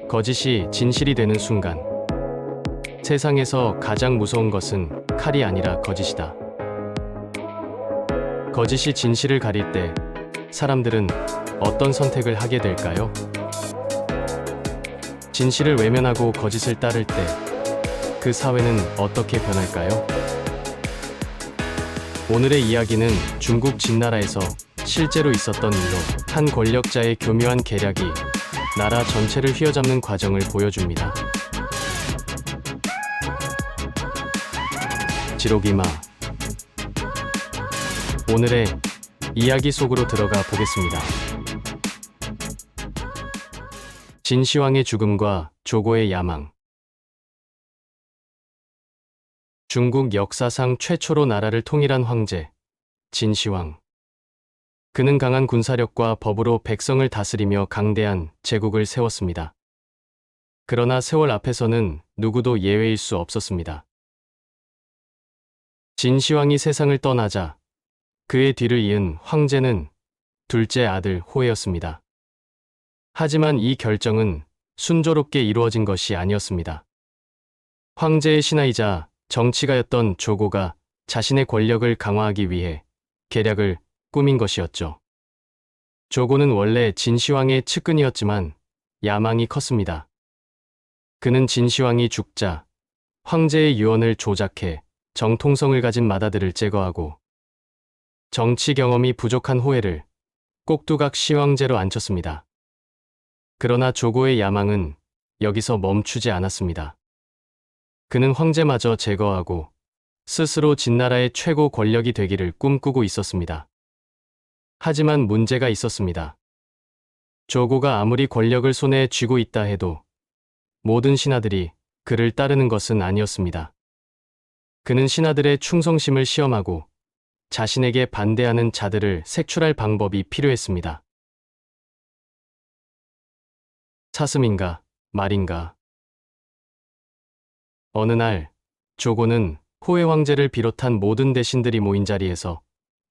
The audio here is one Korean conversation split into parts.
거짓이 진실이 되는 순간, 세상에서 가장 무서운 것은 칼이 아니라 거짓이다. 거짓이 진실을 가릴 때 사람들은 어떤 선택을 하게 될까요? 진실을 외면하고 거짓을 따를 때 그 사회는 어떻게 변할까요? 오늘의 이야기는 중국 진나라에서 실제로 있었던 일로 한 권력자의 교묘한 계략이 나라 전체를 휘어잡는 과정을 보여줍니다. 지록이마. 오늘의 이야기 속으로 들어가 보겠습니다. 진시황의 죽음과 조고의 야망. 중국 역사상 최초로 나라를 통일한 황제, 진시황. 그는 강한 군사력과 법으로 백성을 다스리며 강대한 제국을 세웠습니다. 그러나 세월 앞에서는 누구도 예외일 수 없었습니다. 진시황이 세상을 떠나자 그의 뒤를 이은 황제는 둘째 아들 호해였습니다. 하지만 이 결정은 순조롭게 이루어진 것이 아니었습니다. 황제의 신하이자 정치가였던 조고가 자신의 권력을 강화하기 위해 계략을 꾸민 것이었죠. 조고는 원래 진시황의 측근이었지만 야망이 컸습니다. 그는 진시황이 죽자 황제의 유언을 조작해 정통성을 가진 맏아들을 제거하고 정치 경험이 부족한 호해를 꼭두각 시황제로 앉혔습니다. 그러나 조고의 야망은 여기서 멈추지 않았습니다. 그는 황제마저 제거하고 스스로 진나라의 최고 권력이 되기를 꿈꾸고 있었습니다. 하지만 문제가 있었습니다. 조고가 아무리 권력을 손에 쥐고 있다 해도 모든 신하들이 그를 따르는 것은 아니었습니다. 그는 신하들의 충성심을 시험하고 자신에게 반대하는 자들을 색출할 방법이 필요했습니다. 사슴인가 말인가. 어느 날 조고는 호해 황제를 비롯한 모든 대신들이 모인 자리에서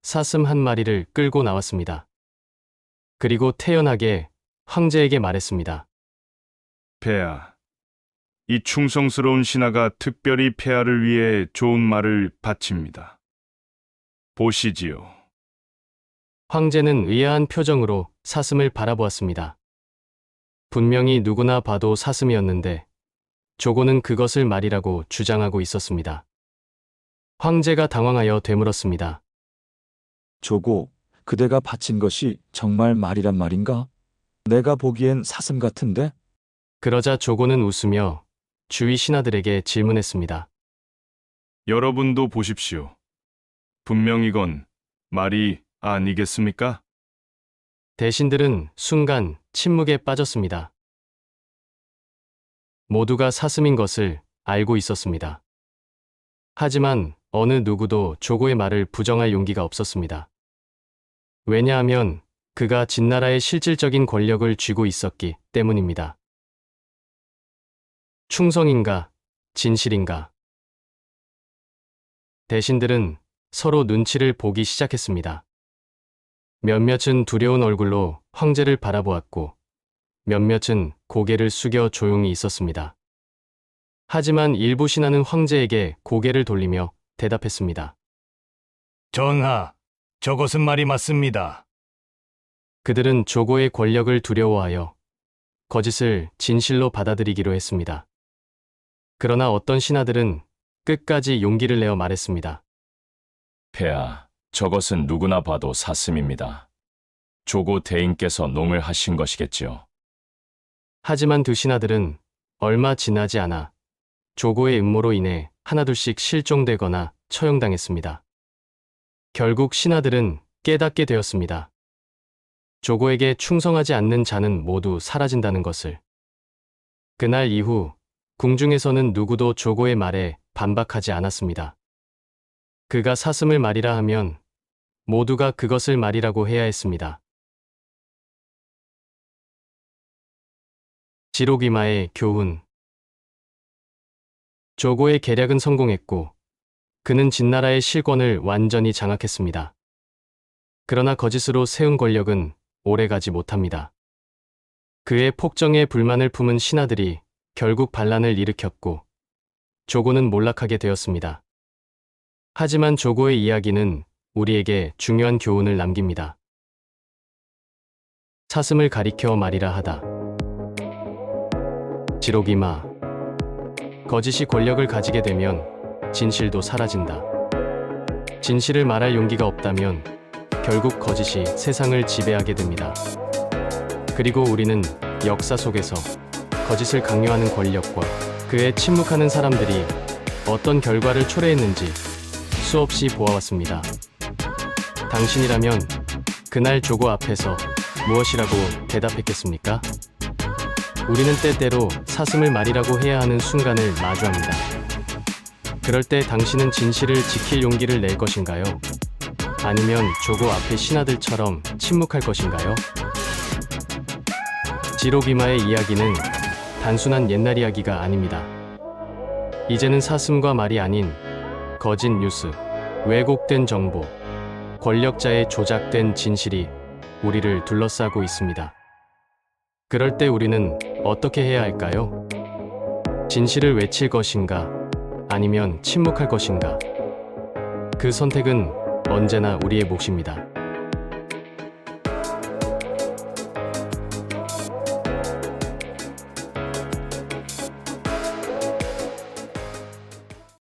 사슴 한 마리를 끌고 나왔습니다. 그리고 태연하게 황제에게 말했습니다. 폐하, 이 충성스러운 신하가 특별히 폐하를 위해 좋은 말을 바칩니다. 보시지요. 황제는 의아한 표정으로 사슴을 바라보았습니다. 분명히 누구나 봐도 사슴이었는데 조고는 그것을 말이라고 주장하고 있었습니다. 황제가 당황하여 되물었습니다. 조고, 그대가 바친 것이 정말 말이란 말인가? 내가 보기엔 사슴 같은데? 그러자 조고는 웃으며 주위 신하들에게 질문했습니다. 여러분도 보십시오. 분명 이건 말이 아니겠습니까? 대신들은 순간 침묵에 빠졌습니다. 모두가 사슴인 것을 알고 있었습니다. 하지만 어느 누구도 조고의 말을 부정할 용기가 없었습니다. 왜냐하면 그가 진나라의 실질적인 권력을 쥐고 있었기 때문입니다. 충성인가, 진실인가. 대신들은 서로 눈치를 보기 시작했습니다. 몇몇은 두려운 얼굴로 황제를 바라보았고 몇몇은 고개를 숙여 조용히 있었습니다. 하지만 일부 신하는 황제에게 고개를 돌리며 대답했습니다. 전하, 저것은 말이 맞습니다. 그들은 조고의 권력을 두려워하여 거짓을 진실로 받아들이기로 했습니다. 그러나 어떤 신하들은 끝까지 용기를 내어 말했습니다. 폐하, 저것은 누구나 봐도 사슴입니다. 조고 대인께서 농을 하신 것이겠지요. 하지만 두 신하들은 얼마 지나지 않아 조고의 음모로 인해 하나둘씩 실종되거나 처형당했습니다. 결국 신하들은 깨닫게 되었습니다. 조고에게 충성하지 않는 자는 모두 사라진다는 것을. 그날 이후 궁중에서는 누구도 조고의 말에 반박하지 않았습니다. 그가 사슴을 말이라 하면 모두가 그것을 말이라고 해야 했습니다. 지록이마의 교훈. 조고의 계략은 성공했고 그는 진나라의 실권을 완전히 장악했습니다. 그러나 거짓으로 세운 권력은 오래가지 못합니다. 그의 폭정에 불만을 품은 신하들이 결국 반란을 일으켰고 조고는 몰락하게 되었습니다. 하지만 조고의 이야기는 우리에게 중요한 교훈을 남깁니다. 사슴을 가리켜 말이라 하다. 지록이마. 거짓이 권력을 가지게 되면 진실도 사라진다. 진실을 말할 용기가 없다면 결국 거짓이 세상을 지배하게 됩니다. 그리고 우리는 역사 속에서 거짓을 강요하는 권력과 그에 침묵하는 사람들이 어떤 결과를 초래했는지 수없이 보아왔습니다. 당신이라면 그날 조고 앞에서 무엇이라고 대답했겠습니까? 우리는 때때로 사슴을 말이라고 해야 하는 순간을 마주합니다. 그럴 때 당신은 진실을 지킬 용기를 낼 것인가요? 아니면 조고 앞의 신하들처럼 침묵할 것인가요? 지록이마의 이야기는 단순한 옛날 이야기가 아닙니다. 이제는 사슴과 말이 아닌 거짓 뉴스, 왜곡된 정보, 권력자의 조작된 진실이 우리를 둘러싸고 있습니다. 그럴 때 우리는 어떻게 해야 할까요? 진실을 외칠 것인가? 아니면 침묵할 것인가? 그 선택은 언제나 우리의 몫입니다.